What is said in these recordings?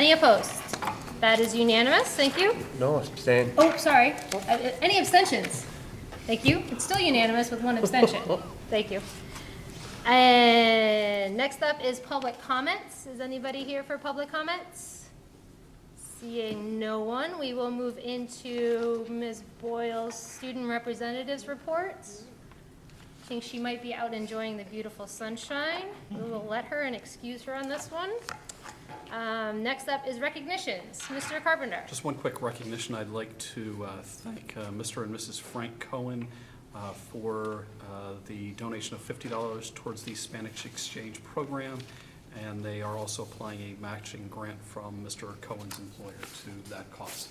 Any opposed? That is unanimous, thank you. No, abstain. Oh, sorry. Any abstentions? Thank you. It's still unanimous with one abstention. Thank you. And next up is public comments. Is anybody here for public comments? Seeing no one, we will move into Ms. Boyle's student representatives reports. I think she might be out enjoying the beautiful sunshine. We will let her and excuse her on this one. Next up is recognitions. Mr. Carpenter. Just one quick recognition. I'd like to thank Mr. and Mrs. Frank Cohen for the donation of $50 towards the Spanish exchange program, and they are also applying a matching grant from Mr. Cohen's employer to that cost.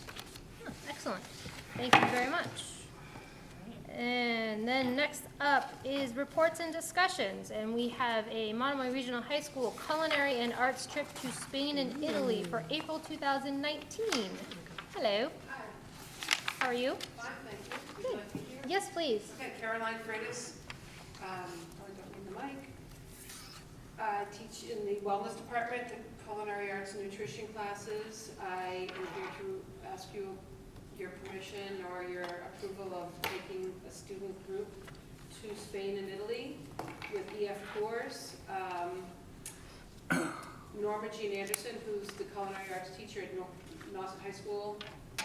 Oh, excellent. Thank you very much. And then next up is reports and discussions, and we have a Monomoy Regional High School culinary and arts trip to Spain and Italy for April 2019. Hello. Hi. How are you? Fine, thank you. Would you like to hear? Yes, please. Okay, Caroline Freitas. I don't need the mic. I teach in the wellness department, culinary arts and nutrition classes. I am here to ask you your permission or your approval of taking a student group to Spain and Italy with EF tours. Norma Jean Anderson, who's the culinary arts teacher at Nauset High School,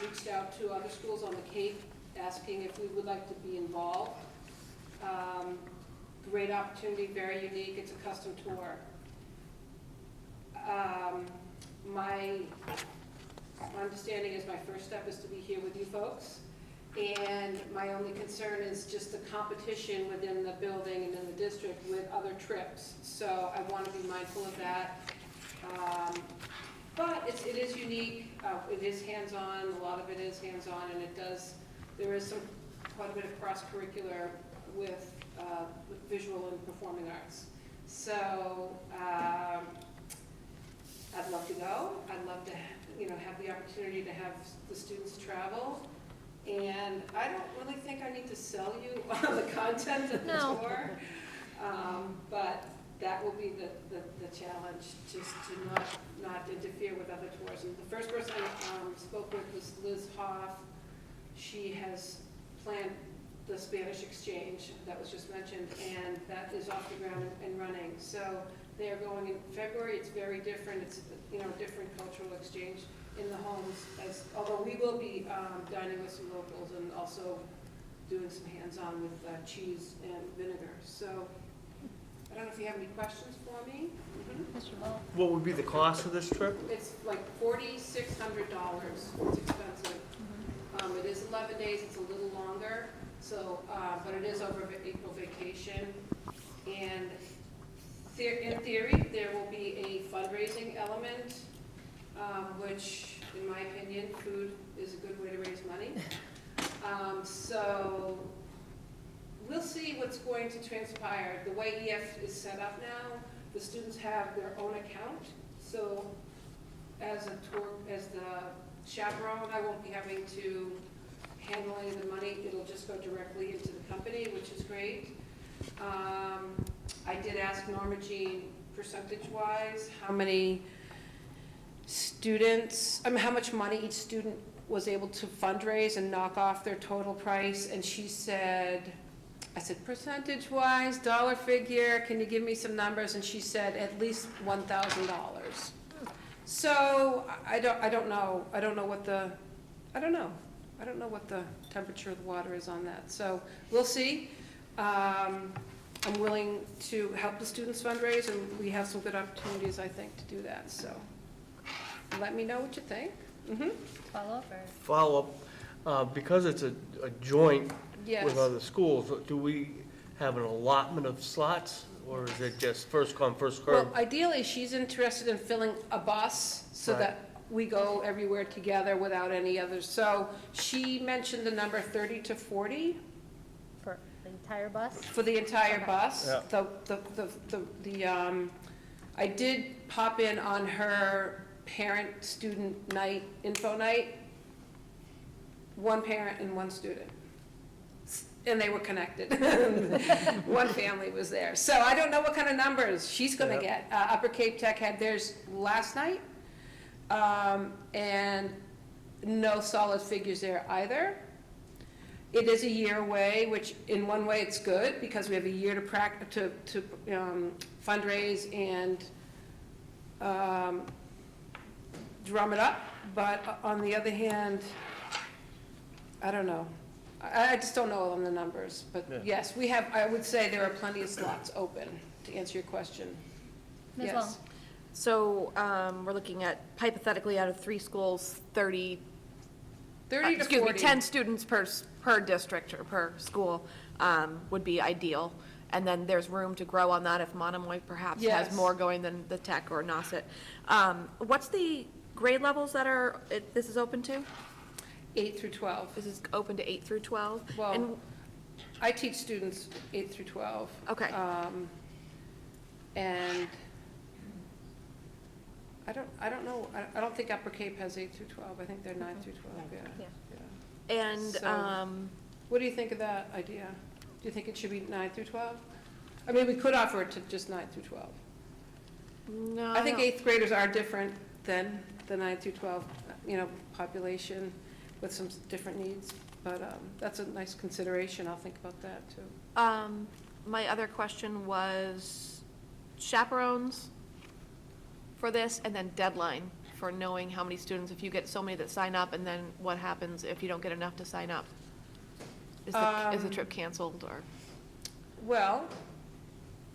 reached out to other schools on the Cape asking if we would like to be involved. Great opportunity, very unique. It's a custom tour. My understanding is my first step is to be here with you folks. And my only concern is just the competition within the building and in the district with other trips. So I want to be mindful of that. But it is unique. It is hands-on. A lot of it is hands-on, and there is quite a bit of cross-curricular with visual and performing arts. So I'd love to go. I'd love to have the opportunity to have the students travel. And I don't really think I need to sell you on the content of the tour. But that will be the challenge, just to not interfere with other tours. And the first person I spoke with was Liz Hoff. She has planned the Spanish exchange that was just mentioned, and that is off the ground and running. So they are going in February. It's very different. It's a different cultural exchange in the homes, although we will be dining with some locals and also doing some hands-on with cheese and vinegar. So I don't know if you have any questions for me. Mr. Ball. What would be the cost of this trip? It's like $4,600. It's expensive. It is 11 days. It's a little longer. So, but it is over April vacation. And in theory, there will be a fundraising element, which, in my opinion, food is a good way to raise money. So we'll see what's going to transpire. The way EF is set up now, the students have their own account. So as the chaperone, I won't be having to handle any of the money. It'll just go directly into the company, which is great. I did ask Norma Jean, percentage-wise, how many students, how much money each student was able to fundraise and knock off their total price. And she said, I said, percentage-wise, dollar figure, can you give me some numbers? And she said, at least $1,000. So I don't know what the temperature of the water is on that. So we'll see. I'm willing to help the students fundraise, and we have some good opportunities, I think, to do that. So let me know what you think. Follow up. Because it's a joint Yes. with other schools, do we have an allotment of slots, or is it just first come, first served? Well, ideally, she's interested in filling a bus so Right. that we go everywhere together without any others. So she mentioned the number 30 to 40 For the entire bus? for the entire Okay. bus. Yeah. I did pop in on her parent-student night, info night, one parent and one student. And they were connected. One family was there. So I don't know what kind of numbers she's going to Yeah. get. Upper Cape Tech had theirs last night. And no solid figures there either. It is a year away, which in one way it's good, because we have a year to fundraise and drum it up. But on the other hand, I don't know. I just don't know on the numbers. But Yeah. yes, I would say there are plenty of slots open, to answer your question. Ms. Yes. Long? So we're looking at hypothetically out of 3 schools, 30, 30 to 40. excuse me, 10 students per district or per school would be ideal. And then there's room to grow on that if Monomoy perhaps has Yes. more going than the tech or Nauset. What's the grade levels that this is open to? 8 through 12. This is open to 8 through 12? Well, And- I teach students 8 through 12. Okay. And I don't know, I don't think Upper Cape has 8 through 12. I think they're 9 through 12, yeah. Yeah. And, So- What do you think of that idea? Do you think it should be 9 through 12? I mean, we could offer it to just 9 through 12. no, I think don't- 8th graders are different than the 9 through 12, population with some different needs. But that's a nice consideration. I'll think about that, too. My other question was chaperones for this, and then deadline for knowing how many students, if you get so many that sign up, and then what happens if you don't get enough to sign up? Is the trip canceled, or? Well,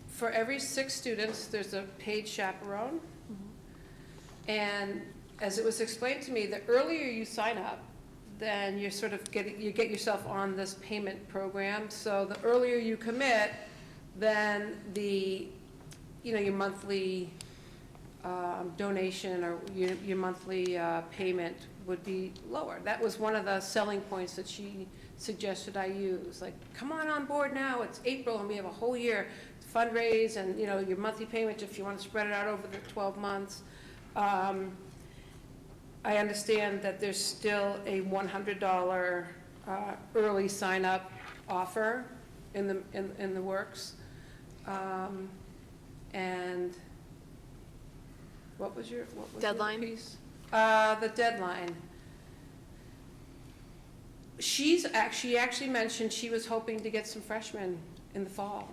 for every 6 students, there's a paid chaperone. And as it was explained to me, the earlier you sign up, then you get yourself on this payment program. So the earlier you commit, then your monthly donation or your monthly payment would be lower. That was one of the selling points that she suggested I use. Like, come on board now, it's April and we have a whole year to fundraise, and your monthly payment, if you want to spread it out over the 12 months. I understand that there's still a $100 early sign-up offer in the works. And what was your Deadline? piece? The deadline. She actually mentioned she was hoping to get some freshmen in the fall,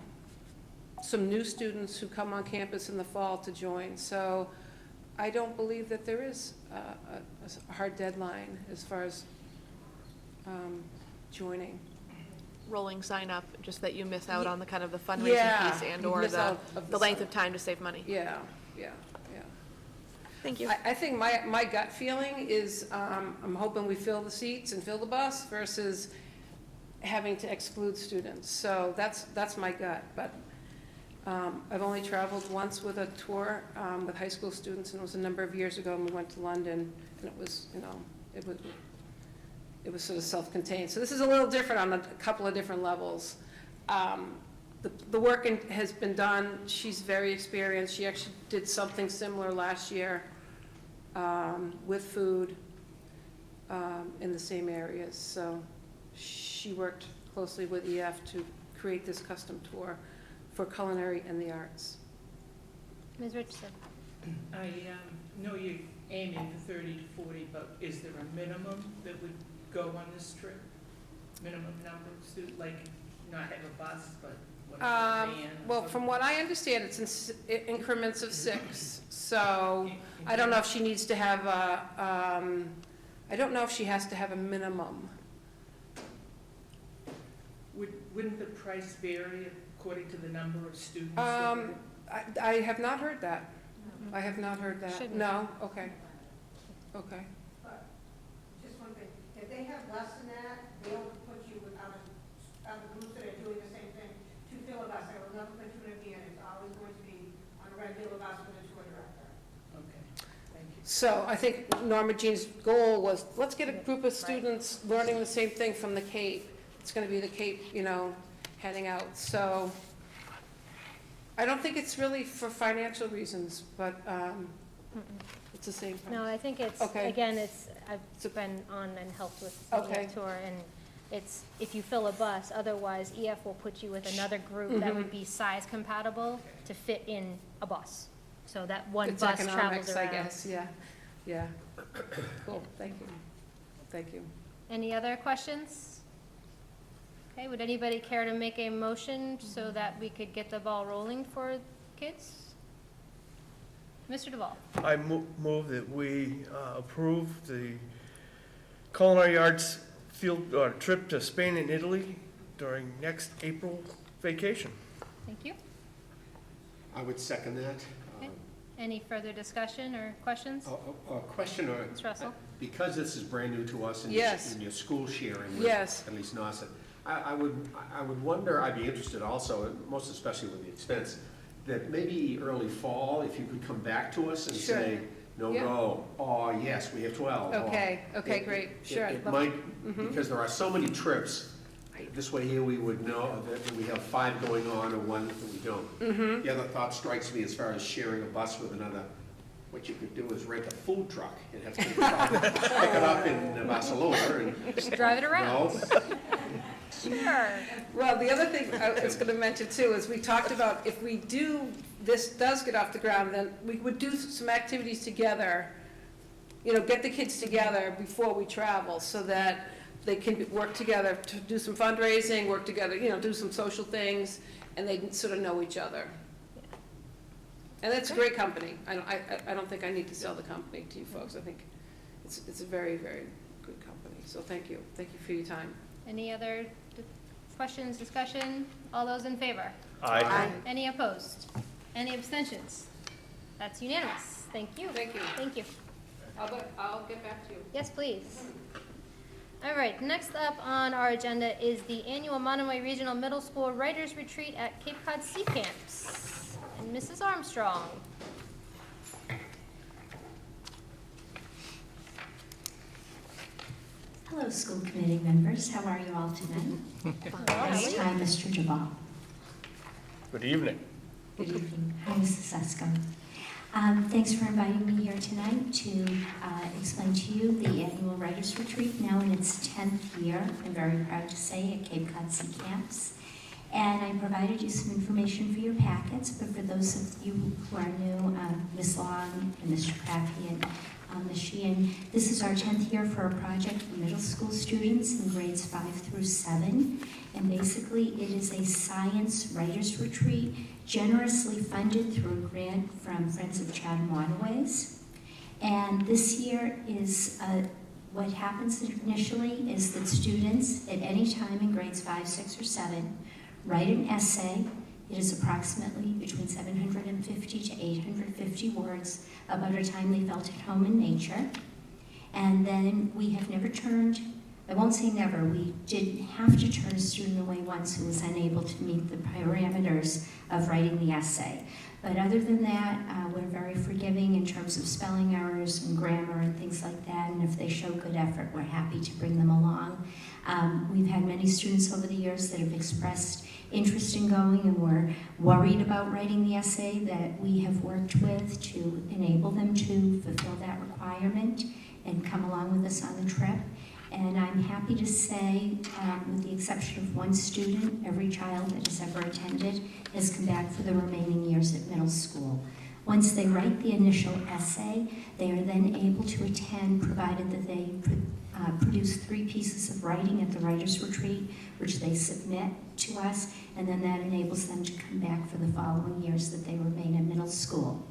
some new students who come on campus in the fall to join. So I don't believe that there is a hard deadline as far as joining. Rolling sign up, just that you miss out on the kind of the fundraising Yeah, piece and you or miss the out of the length sign- of time to save money. Yeah. Thank you. I think my gut feeling is I'm hoping we fill the seats and fill the bus versus having to exclude students. So that's my gut. But I've only traveled once with a tour with high school students, and it was a number of years ago, and we went to London, and it was sort of self-contained. So this is a little different on a couple of different levels. The work has been done. She's very experienced. She actually did something similar last year with food in the same areas. So she worked closely with EF to create this custom tour for culinary and the arts. Ms. Richardson? I know you're aiming for 30 to 40, but is there a minimum that would go on this trip? Minimum number of students, like not have a bus, but whatever, van? Well, from what I understand, it's in increments of 6. So I don't know if she needs to have I don't know if she has to have a minimum. Wouldn't the price vary according to the number of students? that were- I have not heard that. I have not heard that. Shouldn't. No? Okay. Okay. Just one thing, if they have less than that, they'll put you with other groups that are doing the same thing, to fill a bus, I will never put you in a van, it's always going to be on a regular bus with a tour director. Okay, thank you. So I think Norma Jean's goal was, let's get a group of students learning the same thing from the Cape. It's going to be the Cape, heading out. So I don't think it's really for financial reasons, but it's the same. No, I think it's, Okay. again, I've been on and helped with the Okay. EF tour, and it's, if you fill a bus, otherwise EF will put you with another group that Mm-hmm. would be size compatible to fit in a bus. So that one It's bus travels economics, I around. guess, yeah. Yeah. Cool, thank you. Thank you. Any other questions? Okay, would anybody care to make a motion so that we could get the ball rolling for kids? Mr. Duval? I move that we approve the culinary arts field trip to Spain and Italy during next April vacation. Thank you. I would second that. Okay. Any further discussion or questions? A question, Ms. Russell? because this is brand new to us and Yes. your school sharing with Yes. at least NASA, I would wonder, I'd be interested also, most especially with the expense, that maybe early fall, if you could come back to us and Sure. say, no Yeah. go, or yes, we have 12. or- Okay, great, sure. It Love- might, because there are so many trips, this way here we would know that we have 5 going on or 1 that we don't. The other thought strikes me as far as sharing a bus with another, what you could do is rent a food truck and have people pick it up in Barcelona and, Just drive it around. no, Sure. Well, the other thing I was gonna mention too is we talked about if we do, this does get off the ground, then we would do some activities together, get the kids together before we travel so that they can work together to do some fundraising, work together, do some social things, and they sort of know each other. And it's a great company. I don't think I need to sell the company to you folks. I think it's a very, very good company. So thank you. Thank you for your time. Any other questions, discussion? All those in favor? Aye. Any opposed? Any abstentions? That's unanimous. Thank you. Thank you. Thank you. I'll get back to you. Yes, please. All right, next up on our agenda is the annual Monomoy Regional Middle School Writers Retreat at Cape Cod Sea Camps. And Mrs. Armstrong. Hello, school committee members. How are you all tonight? Nice time, Mr. Duval. Good evening. Good evening. Hi, Mrs. Susko. Thanks for inviting me here tonight to explain to you the annual Writers Retreat, now in its 10th year, I'm very proud to say, at Cape Cod Sea Camps. And I provided you some information for your packets, but for those of you who are new, Ms. Long and Mr. Crappy and Ms. Sheehan, this is our 10th year for a project for middle school students in grades 5 through 7. And basically, it is a science writers retreat generously funded through a grant from Friends of Chatham Waterways. And this year is what happens initially is that students at any time in grades 5, 6, or 7 write an essay. It is approximately between 750 to 850 words about a time they felt at home in nature. And then we have never turned, I won't say never, we did have to turn a student away once who was unable to meet the parameters of writing the essay. But other than that, we're very forgiving in terms of spelling errors and grammar and things like that. And if they show good effort, we're happy to bring them along. We've had many students over the years that have expressed interest in going and were worried about writing the essay that we have worked with to enable them to fulfill that requirement and come along with us on the trip. And I'm happy to say, with the exception of one student, every child that has ever attended has come back for the remaining years at middle school. Once they write the initial essay, they are then able to attend, provided that they produce 3 pieces of writing at the Writers' Retreat, which they submit to us, and then that enables them to come back for the following years that they remain in middle school.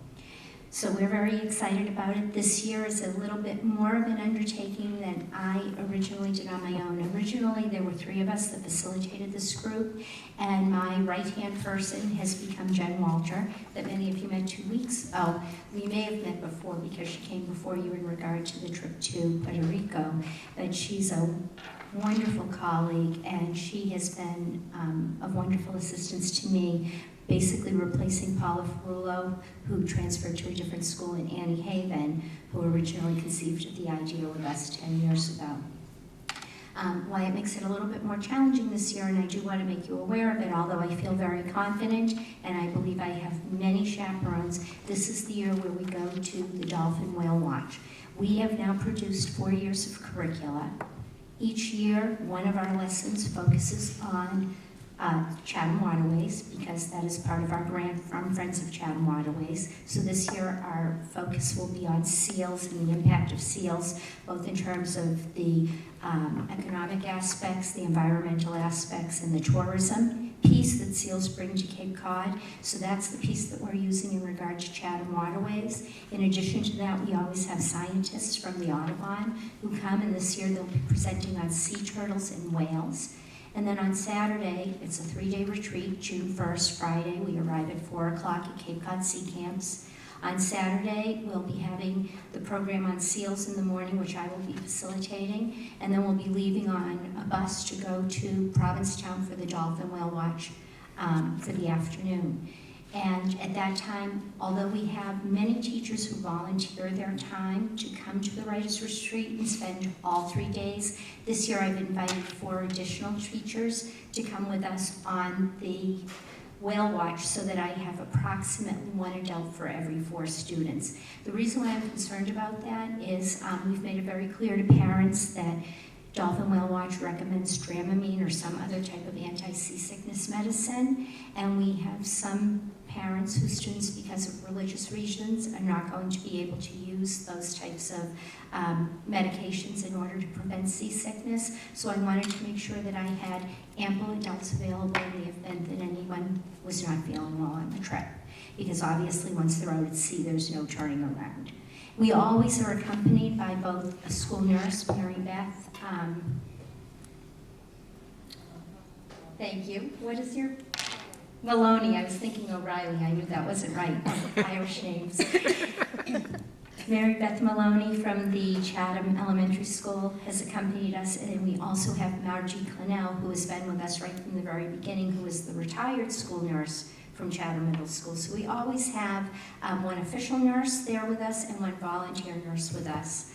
So we're very excited about it. This year is a little bit more of an undertaking than I originally did on my own. Originally, there were 3 of us that facilitated this group, and my right-hand person has become Jen Walter, that many of you met 2 weeks. Oh, we may have met before because she came before you in regard to the trip to Puerto Rico, but she's a wonderful colleague, and she has been of wonderful assistance to me, basically replacing Paula Ferrulo, who transferred to a different school in Annie Haven, who originally conceived the idea with us 10 years ago. Why it makes it a little bit more challenging this year, and I do want to make you aware of it, although I feel very confident, and I believe I have many chaperones, this is the year where we go to the Dolphin Whale Watch. We have now produced 4 years of curricula. Each year, one of our lessons focuses on Chatham Waterways, because that is part of our grant from Friends of Chatham Waterways. So this year, our focus will be on seals and the impact of seals, both in terms of the economic aspects, the environmental aspects, and the tourism piece that seals bring to Cape Cod. So that's the piece that we're using in regard to Chatham Waterways. In addition to that, we always have scientists from the Audubon who come, and this year they'll be presenting on sea turtles and whales. And then on Saturday, it's a 3-day retreat, June 1st, Friday. We arrive at 4 o'clock at Cape Cod Sea Camps. On Saturday, we'll be having the program on seals in the morning, which I will be facilitating. And then we'll be leaving on a bus to go to Provincetown for the Dolphin Whale Watch for the afternoon. And at that time, although we have many teachers who volunteer their time to come to the Writers' Retreat and spend all 3 days, this year I've invited 4 additional teachers to come with us on the whale watch so that I have approximately 1 adult for every 4 students. The reason why I'm concerned about that is we've made it very clear to parents that Dolphin Whale Watch recommends Dramamine or some other type of anti-seasickness medicine, and we have some parents whose students, because of religious reasons, are not going to be able to use those types of medications in order to prevent seasickness. So I wanted to make sure that I had ample adults available in the event that anyone was not feeling well on the trip, because obviously once they're out at sea, there's no turning around. We always are accompanied by both a school nurse, Mary Beth. Thank you. What is your? Maloney. I was thinking O'Reilly. I knew that wasn't right. Irish names. Mary Beth Maloney from the Chatham Elementary School has accompanied us, and we also have Margie Clennell, who has been with us right from the very beginning, who is the retired school nurse from Chatham Middle School. So we always have 1 official nurse there with us and 1 volunteer nurse with us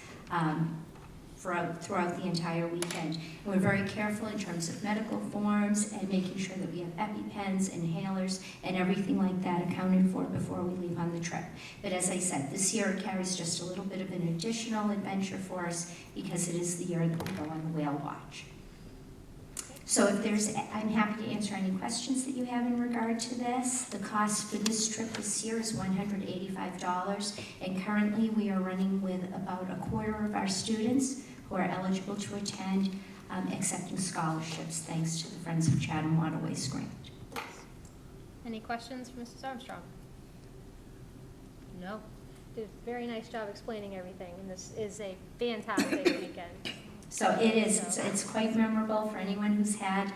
throughout the entire weekend. And we're very careful in terms of medical forms and making sure that we have EpiPens, inhalers, and everything like that accounted for before we leave on the trip. But as I said, this year it carries just a little bit of an additional adventure for us because it is the year that we go on the whale watch. So I'm happy to answer any questions that you have in regard to this. The cost for this trip this year is $185, and currently we are running with about a quarter of our students who are eligible to attend, accepting scholarships thanks to the Friends of Chatham Waterways grant. Any questions for Mrs. Armstrong? No. Did a very nice job explaining everything, and this is a fantastic weekend. So it is, it's quite memorable for anyone who's had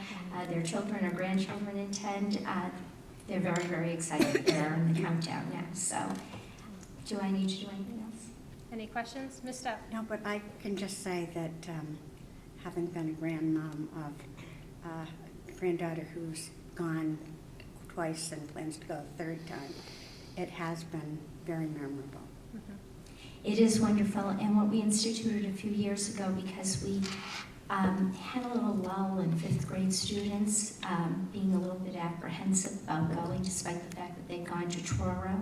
their children or grandchildren attend. They're very, very excited. They're in the countdown now. So do I need to do anything else? Any questions? Ms. Stepp? No, but I can just say that having been a grandmom of a granddaughter who's gone twice and plans to go a 3rd time, it has been very memorable. It is wonderful, and what we instituted a few years ago, because we had a little lull in 5th grade students being a little bit apprehensive about going, despite the fact that they'd gone to Truro.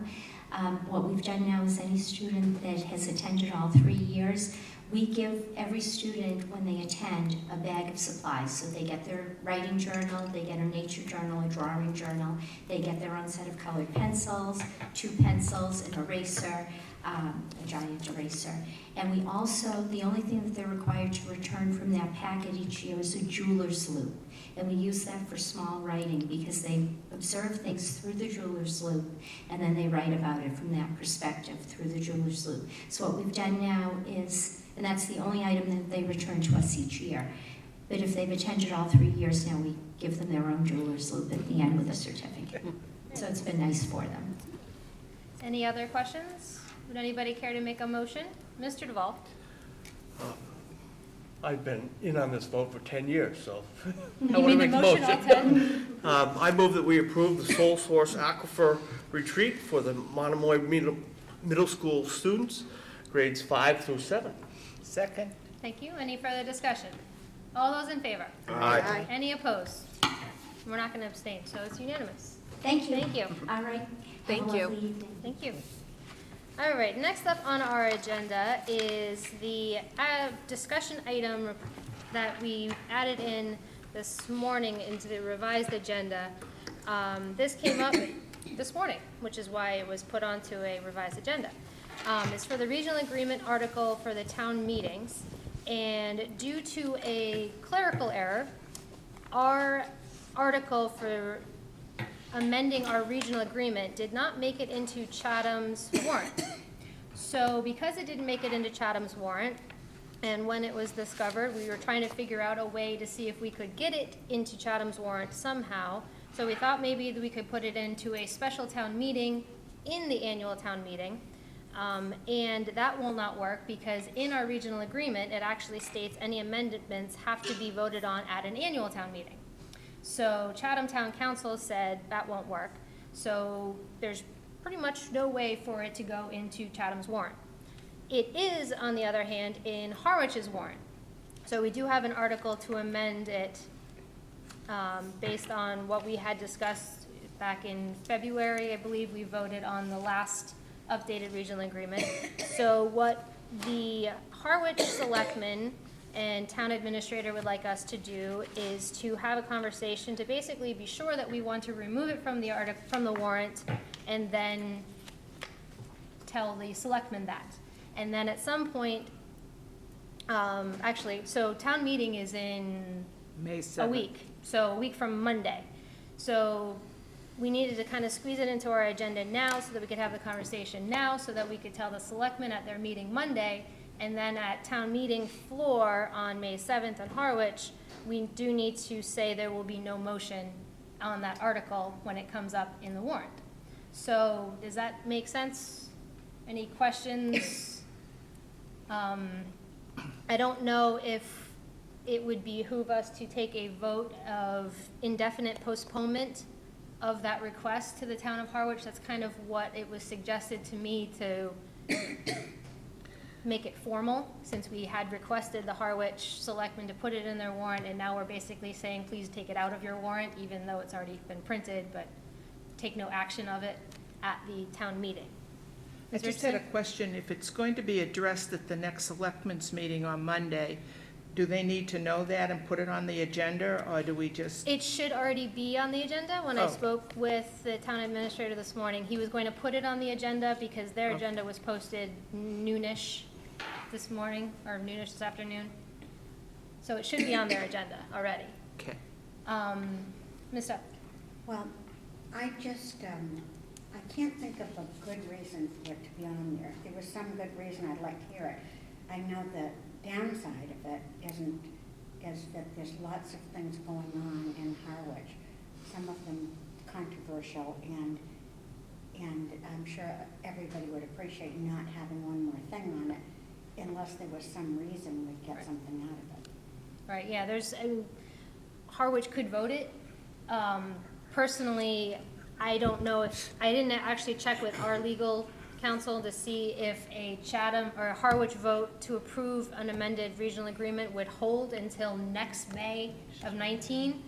What we've done now is any student that has attended all 3 years, we give every student, when they attend, a bag of supplies. So they get their writing journal, they get a nature journal, a drawing journal, they get their own set of colored pencils, 2 pencils, an eraser, a giant eraser. And we also, the only thing that they're required to return from that packet each year is a jeweler's loop. And we use that for small writing because they observe things through the jeweler's loop and then they write about it from that perspective through the jeweler's loop. So what we've done now is, and that's the only item that they return to us each year. But if they've attended all 3 years now, we give them their own jeweler's loop at the end with a certificate. So it's been nice for them. Any other questions? Would anybody care to make a motion? Mr. Duvall? I've been in on this vote for 10 years, so I You want to made the make a motion all 10? I move that we approve the Sole Source Aquifer Retreat for the Monomoy Middle School students, grades 5 through 7. Second. Thank you. Any further discussion? All those in favor? Aye. Any opposed? We're not going to abstain, so it's unanimous. Thank you. Thank you. All right. Thank Have a you. lovely evening. Thank you. All right, next up on our agenda is the discussion item that we added in this morning into the revised agenda. This came up this morning, which is why it was put onto a revised agenda. It's for the regional agreement article for the town meetings. And due to a clerical error, our article for amending our regional agreement did not make it into Chatham's warrant. So because it didn't make it into Chatham's warrant, and when it was discovered, we were trying to figure out a way to see if we could get it into Chatham's warrant somehow. So we thought maybe that we could put it into a special town meeting in the annual town meeting. And that will not work because in our regional agreement, it actually states any amendments have to be voted on at an annual town meeting. So Chatham Town Council said that won't work. So there's pretty much no way for it to go into Chatham's warrant. It is, on the other hand, in Harwich's warrant. So we do have an article to amend it based on what we had discussed back in February. I believe we voted on the last updated regional agreement. So what the Harwich selectmen and town administrator would like us to do is to have a conversation to basically be sure that we want to remove it from the warrant, and then tell the selectmen that. And then at some point, so town meeting is in May a 7th. week, so a week from Monday. So we needed to kind of squeeze it into our agenda now so that we could have the conversation now, so that we could tell the selectmen at their meeting Monday. And then at town meeting floor on May 7th in Harwich, we do need to say there will be no motion on that article when it comes up in the warrant. So does that make sense? Any questions? I don't know if it would behoove us to take a vote of indefinite postponement of that request to the town of Harwich. That's kind of what it was suggested to me to make it formal, since we had requested the Harwich selectmen to put it in their warrant, and now we're basically saying, please take it out of your warrant, even though it's already been printed, but take no action of it at the town meeting. I Ms. just had a Richardson? question. If it's going to be addressed at the next selectmen's meeting on Monday, do they need to know that and put it on the agenda, or do we just? It should already be on the agenda. When I Oh. spoke with the town administrator this morning, he was going to put it on the agenda because their Oh. agenda was posted noonish this morning, or noonish this afternoon. So it should be on their agenda already. Okay. Ms. Duff? Well, I just, I can't think of a good reason for it to be on there. If there was some good reason, I'd like to hear it. I know the downside of it is that there's lots of things going on in Harwich, some of them controversial, and I'm sure everybody would appreciate not having one more thing on it, unless there was some reason we'd get Right. something out of it. Right, yeah, Harwich could vote it. Personally, I don't know I didn't actually check with our legal counsel to see if a Chatham or a Harwich vote to approve an amended regional agreement would hold until next May of 19.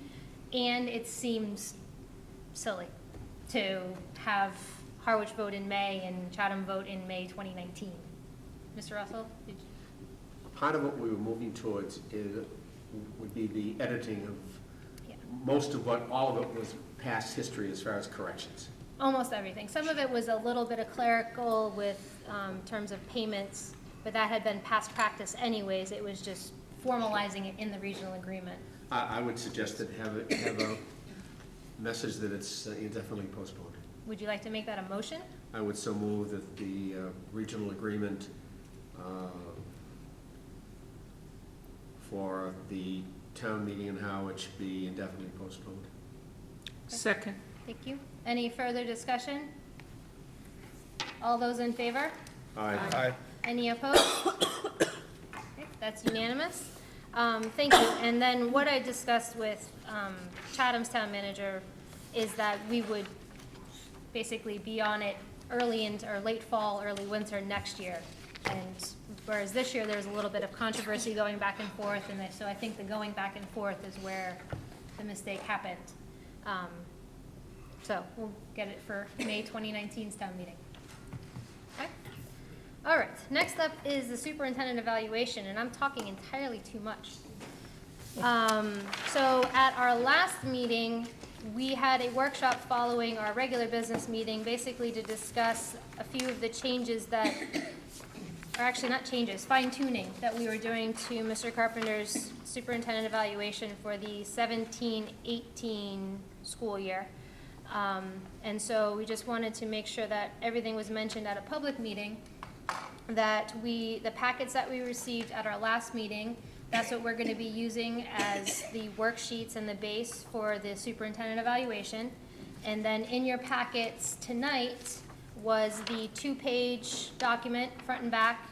And it seems silly to have Harwich vote in May and Chatham vote in May 2019. Mr. Russell? Part of what we were moving towards would be the editing of Yeah. most of all of it was past history as far as corrections. Almost everything. Some of it was a little bit of clerical with terms of payments, but that had been past practice anyways. It was just formalizing it in the regional agreement. I would suggest that have a message that it's indefinitely postponed. Would you like to make that a motion? I would so move that the regional agreement for the town meeting in Harwich be indefinitely postponed. Second. Thank you. Any further discussion? All those in favor? Aye. Any opposed? Okay, that's unanimous. Thank you. And then what I discussed with Chatham's town manager is that we would basically be on it or late fall, early winter next year. And whereas this year, there's a little bit of controversy going back and forth, and so I think the going back and forth is where the mistake happened. So we'll get it for May 2019's town meeting. Okay? All right, next up is the superintendent evaluation, and I'm talking entirely too much. So at our last meeting, we had a workshop following our regular business meeting, basically to discuss a few of the changes that, or actually not changes, fine tuning that we were doing to Mr. Carpenter's superintendent evaluation for the 17-18 school year. And so we just wanted to make sure that everything was mentioned at a public meeting, that the packets that we received at our last meeting, that's what we're going to be using as the worksheets and the base for the superintendent evaluation. And then in your packets tonight was the 2-page document, front and back,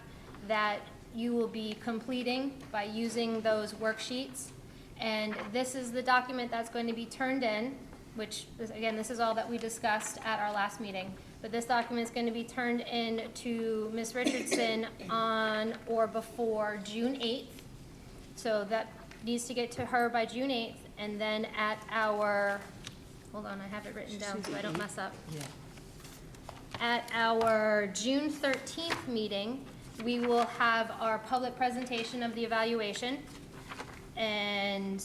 that you will be completing by using those worksheets. And this is the document that's going to be turned in, which, again, this is all that we discussed at our last meeting. But this document is going to be turned in to Ms. Richardson on or before June 8th. So that needs to get to her by June 8th. And then at our, hold on, I have it written down so I don't mess up. At our June 13th meeting, we will have our public presentation of the evaluation. And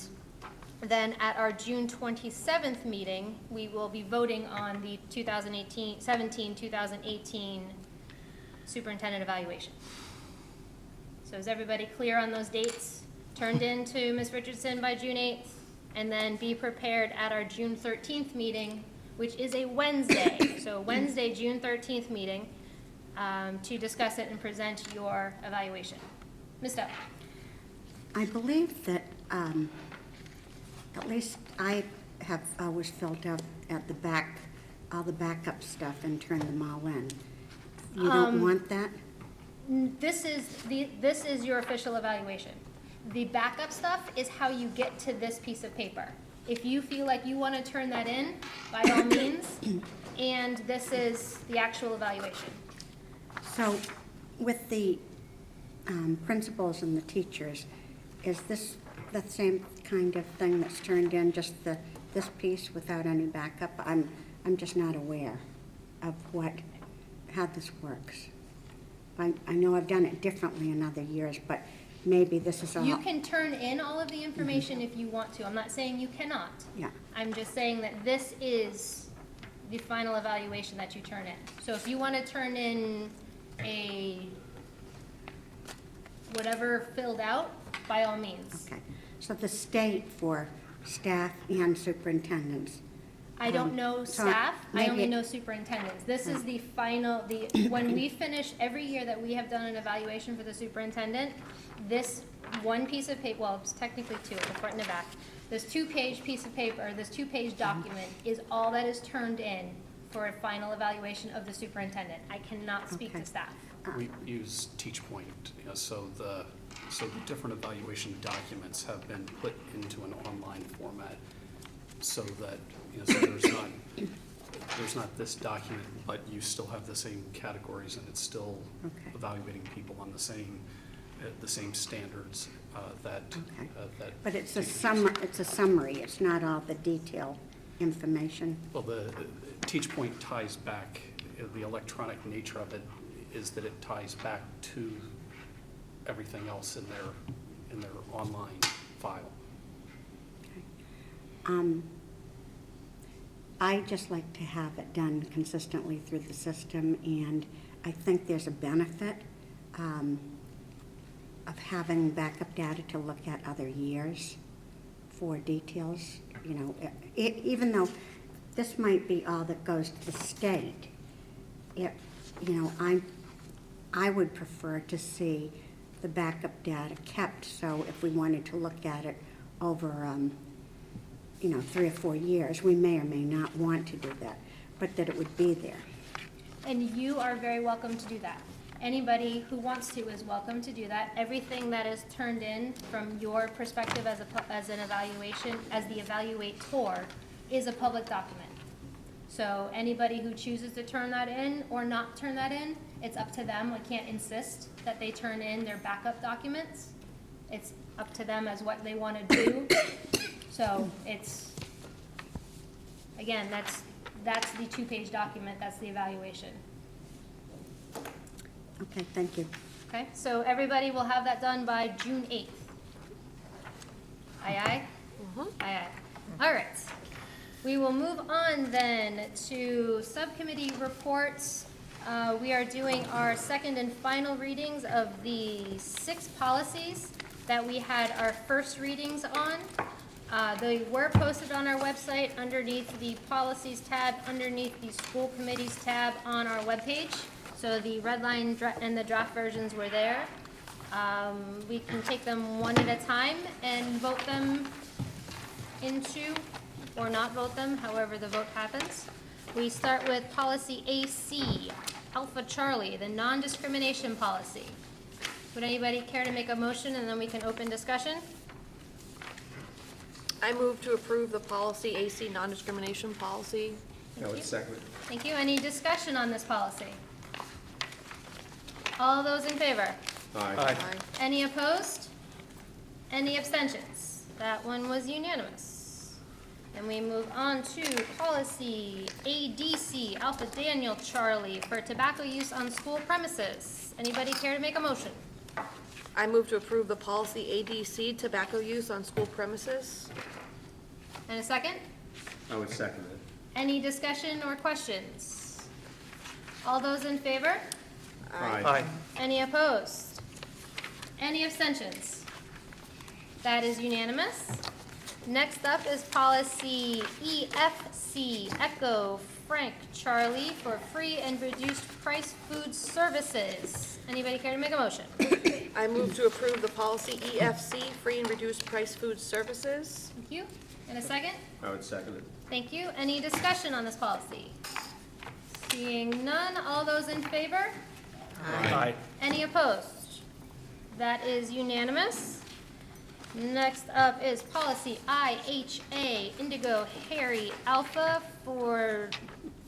then at our June 27th meeting, we will be voting on the 2018 superintendent evaluation. So is everybody clear on those dates? Turned in to Ms. Richardson by June 8th, and then be prepared at our June 13th meeting, which is a Wednesday. So Wednesday, June 13th meeting, to discuss it and present your evaluation. Ms. Dell. I believe that, at least I have always filled out at the back, all the backup stuff and turned them all in. You don't want that? This is your official evaluation. The backup stuff is how you get to this piece of paper. If you feel like you want to turn that in, by all means, and this is the actual evaluation. So with the principals and the teachers, is this the same kind of thing that's turned in, just this piece without any backup? I'm just not aware of how this works. I know I've done it differently in other years, but maybe this is all. You can turn in all of the information if you want to. I'm not saying you cannot. Yeah. I'm just saying that this is the final evaluation that you turn in. So if you want to turn in a whatever filled out, by all means. Okay. So the state for staff and superintendents. I don't know so staff, I only maybe- know superintendents. This is the final, when we finish, every year that we have done an evaluation for the superintendent, this one piece of paper, well, it's technically two, the front and the back. This 2-page piece of paper, this 2-page document is all that is turned in for a final evaluation of the superintendent. I cannot speak to Okay. staff. We use TeachPoint, so the different evaluation documents have been put into an online format so that, so there's not this document, but you still have the same categories and it's still Okay. evaluating people on the same standards that. Okay. that But it's a teachers- summary, it's not all the detailed information. Well, the TeachPoint ties back, the electronic nature of it is that it ties back to everything else in their online file. I just like to have it done consistently through the system, and I think there's a benefit of having backup data to look at other years for details. Even though this might be all that goes to the state, I would prefer to see the backup data kept, so if we wanted to look at it over 3 or 4 years, we may or may not want to do that, but that it would be there. And you are very welcome to do that. Anybody who wants to is welcome to do that. Everything that is turned in from your perspective as an evaluation, as the evaluator, is a public document. So anybody who chooses to turn that in or not turn that in, it's up to them. I can't insist that they turn in their backup documents. It's up to them as what they want to do. So it's, again, that's the 2-page document, that's the evaluation. Okay, thank you. Okay, so everybody will have that done by June 8th. Aye, aye? Mhm. Aye, aye. All right. We will move on then to subcommittee reports. We are doing our second and final readings of the 6 policies that we had our first readings on. They were posted on our website underneath the policies tab, underneath the school committees tab on our webpage. So the red line and the draft versions were there. We can take them one at a time and vote them into, or not vote them, however the vote happens. We start with policy AC, Alpha Charlie, the non-discrimination policy. Would anybody care to make a motion, and then we can open discussion? I move to approve the policy, AC non-discrimination policy. I would second it. Thank you. Any discussion on this policy? All those in favor? Aye. Any opposed? Any abstentions? That one was unanimous. And we move on to policy ADC, Alpha Daniel Charlie, for tobacco use on school premises. Anybody care to make a motion? I move to approve the policy ADC, tobacco use on school premises. And a second? I would second it. Any discussion or questions? All those in favor? Aye. Any opposed? Any abstentions? That is unanimous. Next up is policy EFC, Echo Frank Charlie, for free and reduced price food services. Anybody care to make a motion? I move to approve the policy EFC, free and reduced price food services. Thank you. And a second? I would second it. Thank you. Any discussion on this policy? Seeing none, all those in favor? Aye. Any opposed? That is unanimous. Next up is policy IHA, Indigo Harry Alpha, for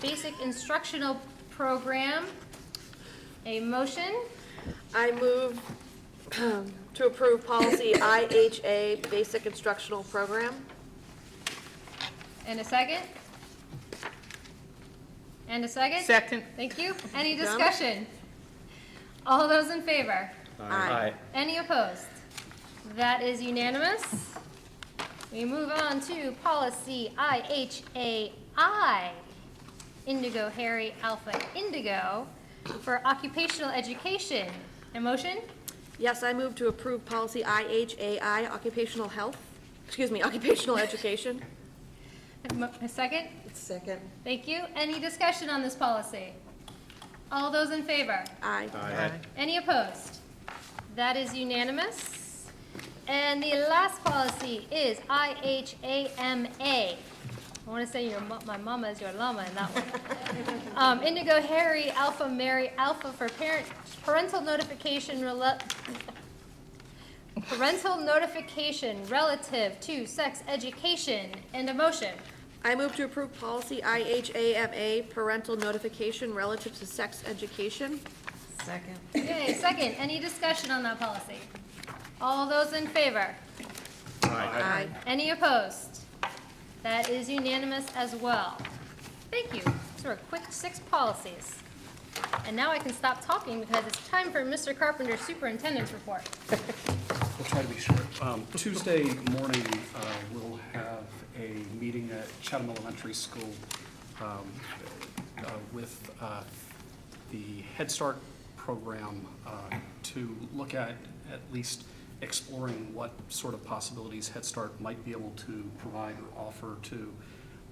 basic instructional program. A motion? I move to approve policy IHA, basic instructional program. And a second? And a second? Second. Thank you. Any discussion? All those in favor? Aye. Any opposed? That is unanimous. We move on to policy IHAI, Indigo Harry Alpha Indigo, for occupational education. A motion? Yes, I move to approve policy IHAI, occupational occupational education. A second? Second. Thank you. Any discussion on this policy? All those in favor? Aye. Aye. Any opposed? That is unanimous. And the last policy is IHAMA. I want to say my mama is your llama in that one. Indigo Harry Alpha Mary Alpha for parental notification relative to sex education. And a motion. I move to approve policy IHAMA, parental notification relative to sex education. Second. Okay, second. Any discussion on that policy? All those in favor? Aye. Any opposed? That is unanimous as well. Thank you. Those were quick 6 policies. And now I can stop talking because it's time for Mr. Carpenter's superintendent's report. We'll try to be short. Tuesday morning, we'll have a meeting at Chatham Elementary School with the Head Start program to look at least exploring what sort of possibilities Head Start might be able to provide or offer to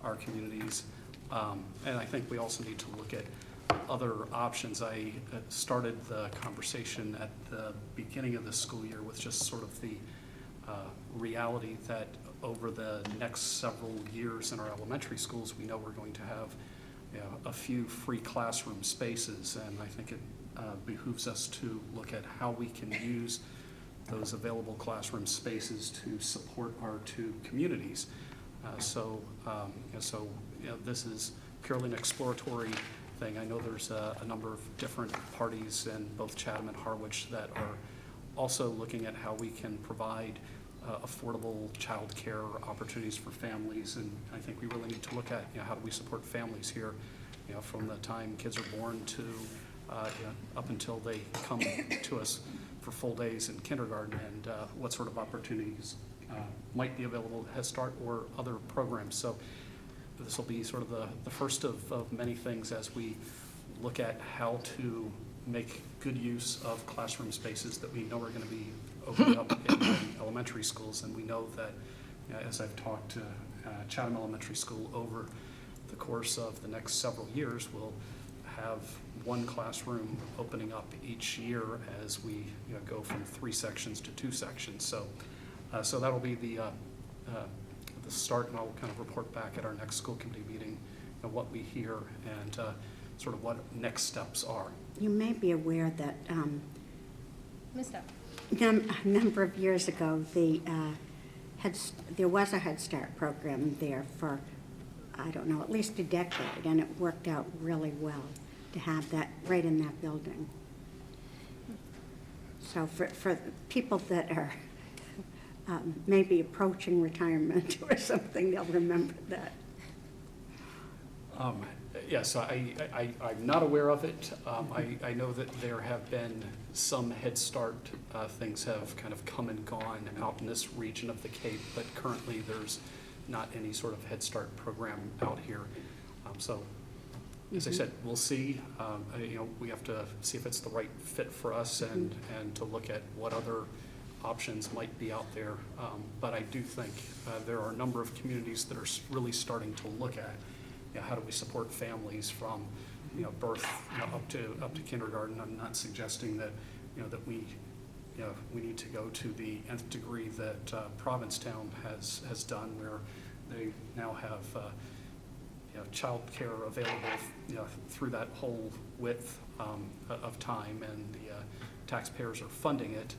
our communities. And I think we also need to look at other options. I started the conversation at the beginning of the school year with just sort of the reality that over the next several years in our elementary schools, we know we're going to have a few free classroom spaces, and I think it behooves us to look at how we can use those available classroom spaces to support our 2 communities. So this is purely an exploratory thing. I know there's a number of different parties in both Chatham and Harwich that are also looking at how we can provide affordable childcare opportunities for families, and I think we really need to look at how do we support families here, from the time kids are born to up until they come to us for full days in kindergarten, and what sort of opportunities might be available at Head Start or other programs. So this will be sort of the first of many things as we look at how to make good use of classroom spaces that we know are going to be opening up in elementary schools. And we know that, as I've talked to Chatham Elementary School over the course of the next several years, we'll have one classroom opening up each year as we go from 3 sections to 2 sections. So that'll be the start, and I'll kind of report back at our next school committee meeting what we hear and sort of what next steps are. You may be aware that Missed out. a number of years ago, there was a Head Start program there for, I don't know, at least a decade, and it worked out really well to have that right in that building. So for people that are maybe approaching retirement or something, they'll remember that. Yes, I'm not aware of it. I know that there have been some Head Start things have kind of come and gone out in this region of the Cape, but currently there's not any sort of Head Start program out here. So, as I said, we'll see. We have to see if it's the right fit for us and to look at what other options might be out there. But I do think there are a number of communities that are really starting to look at how do we support families from birth up to kindergarten. I'm not suggesting that that we need to go to the nth degree that Provincetown has done, where they now have child care available through that whole width of time, and the taxpayers are funding it.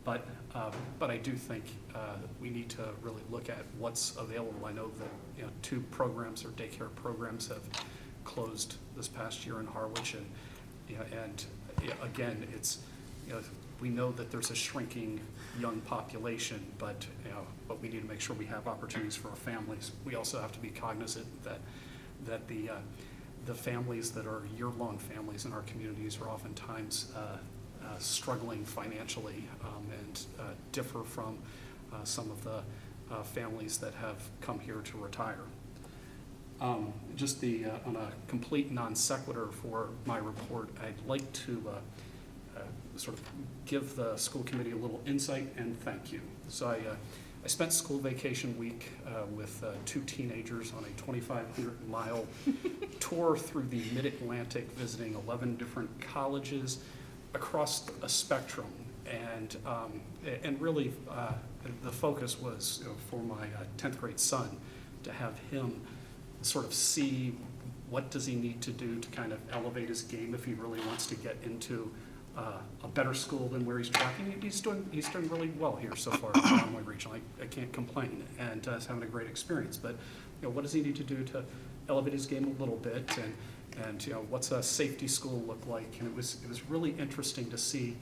But I do think we need to really look at what's available. I know that 2 programs or daycare programs have closed this past year in Harwich, and again, it's we know that there's a shrinking young population, but we need to make sure we have opportunities for our families. We also have to be cognizant that the families that are year-long families in our communities are oftentimes struggling financially and differ from some of the families that have come here to retire. Just on a complete non sequitur for my report, I'd like to sort of give the school committee a little insight and thank you. So I spent school vacation week with 2 teenagers on a 2,500-mile tour through the Mid-Atlantic, visiting 11 different colleges across a spectrum, and really the focus was for my 10th grade son to have him sort of see what does he need to do to kind of elevate his game if he really wants to get into a better school than where he's tracking. He's doing really well here so far in the Monomoy region. I can't complain, and he's having a great experience. But what does he need to do to elevate his game a little bit, and what's a safety school look like? And it was really interesting to see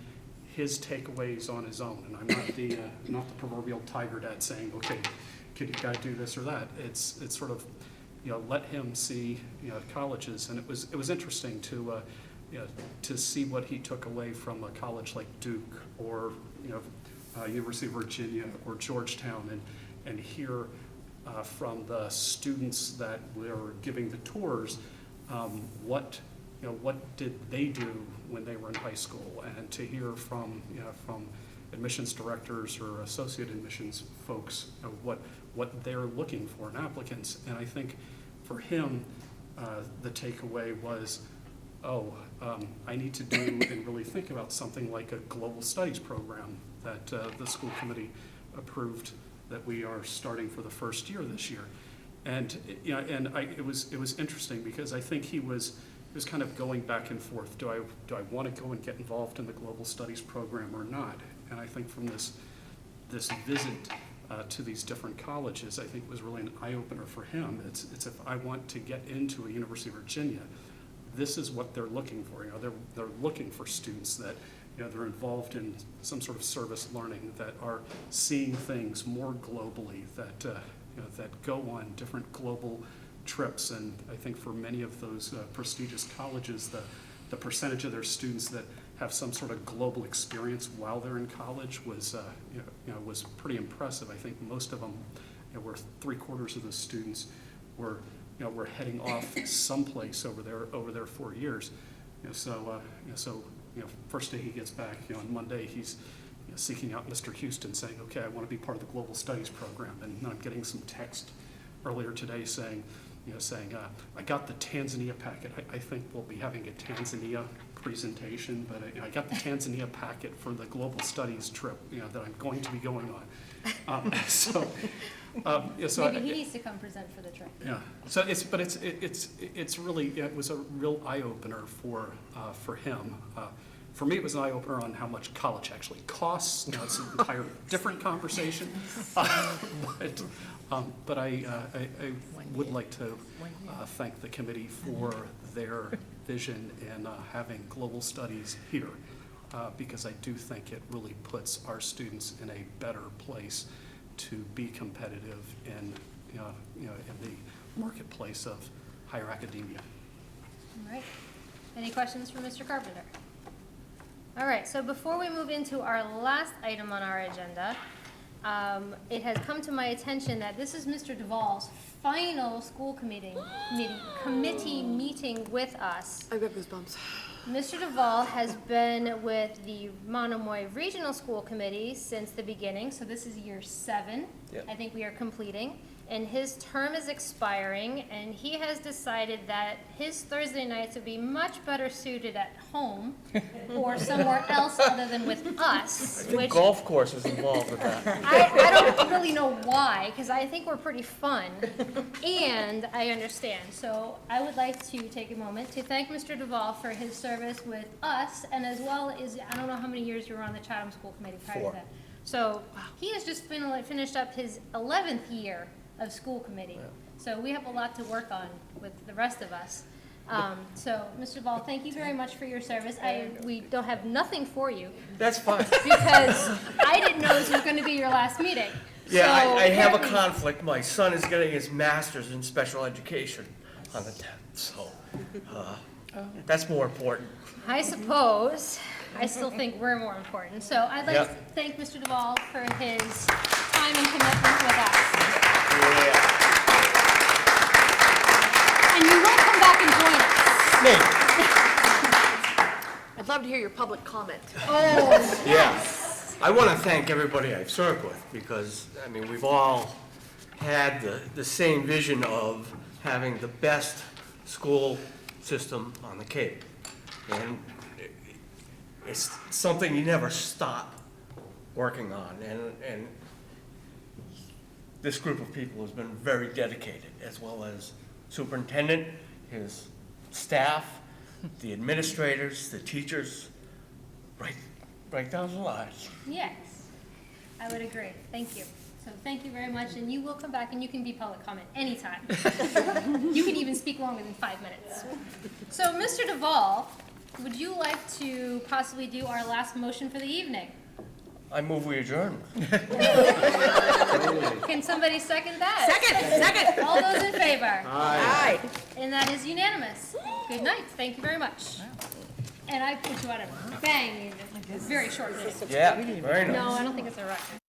his takeaways on his own. And I'm not the proverbial tiger dad saying, okay, kid, you got to do this or that. It's sort of let him see colleges, and it was interesting to see what he took away from a college like Duke or University of Virginia or Georgetown, and hear from the students that were giving the tours what did they do when they were in high school, and to hear from admissions directors or associate admissions folks what they're looking for in applicants. And I think for him the takeaway was, I need to do and really think about something like a global studies program that the school committee approved that we are starting for the first year this year. And it was interesting because I think he was kind of going back and forth. Do I want to go and get involved in the global studies program or not? And I think from this visit to these different colleges, I think it was really an eye-opener for him. It's if I want to get into a University of Virginia, this is what they're looking for. They're looking for students that they're involved in some sort of service learning, that are seeing things more globally, that that go on different global trips. And I think for many of those prestigious colleges, the percentage of their students that have some sort of global experience while they're in college was, was pretty impressive. I think most of them, were 3/4 of the students were heading off someplace over their 4 years. First day he gets back, on Monday, he's seeking out Mr. Houston, saying, okay, I want to be part of the Global Studies program. And I'm getting some text earlier today saying, I got the Tanzania packet. I think we'll be having a Tanzania presentation, but I got the Tanzania packet for the Global Studies trip, that I'm going to be going on. Maybe he needs to come present for the trip. Yeah, so it's really, it was a real eye-opener for him. For me, it was an eye-opener on how much college actually costs. It's an entire different conversation. But I would like to thank the committee for their vision in having global studies here, because I do think it really puts our students in a better place to be competitive in the marketplace of higher academia. All right. Any questions for Mr. Carpenter? All right, so before we move into our last item on our agenda, it has come to my attention that this is Mr. Duvall's final school committee meeting with us. I've got goosebumps. Mr. Duvall has been with the Monomoy Regional School Committee since the beginning, so this is year 7. Yep. I think we are completing. And his term is expiring, and he has decided that his Thursday nights would be much better suited at home or somewhere else other than with us. I think golf course is involved with that. I don't really know why, because I think we're pretty fun, and I understand. So I would like to take a moment to thank Mr. Duvall for his service with us, and as well as, I don't know how many years you were on the Chatham School Committee prior 4. to that. So he has just finished up his 11th year of school committee. Yeah. So we have a lot to work on with the rest of us. So, Mr. Duvall, thank you very much for your service. We don't have nothing for you That's fine. because I didn't know this was going to be your last meeting. Yeah, So I have a apparently- conflict. My son is getting his master's in special education on the 10th, so that's more important. I suppose. I still think we're more important. So I'd like Yep. to thank Mr. Duvall for his time and commitment with us. Yeah. And you will come back and join us. Me. I'd love to hear your public comment. Oh, Yeah. I want to thank everybody I've served with because, I mean, we've all had the same vision of having the best school system on the Cape. And it's something you never stop working on. And this group of people has been very dedicated, as well as superintendent, his staff, the administrators, the teachers, right down the line. yes. I would agree. Thank you. So thank you very much, and you will come back and you can be public comment anytime. You can even speak longer than 5 minutes. So, Mr. Duvall, would you like to possibly do our last motion for the evening? I move we adjourn. Can somebody second that? Second. All those in favor? Aye. And that is unanimous. Good night. Thank you very much. And I put you out a bang, very short minute. Yeah, very nice. No, I don't think it's a record.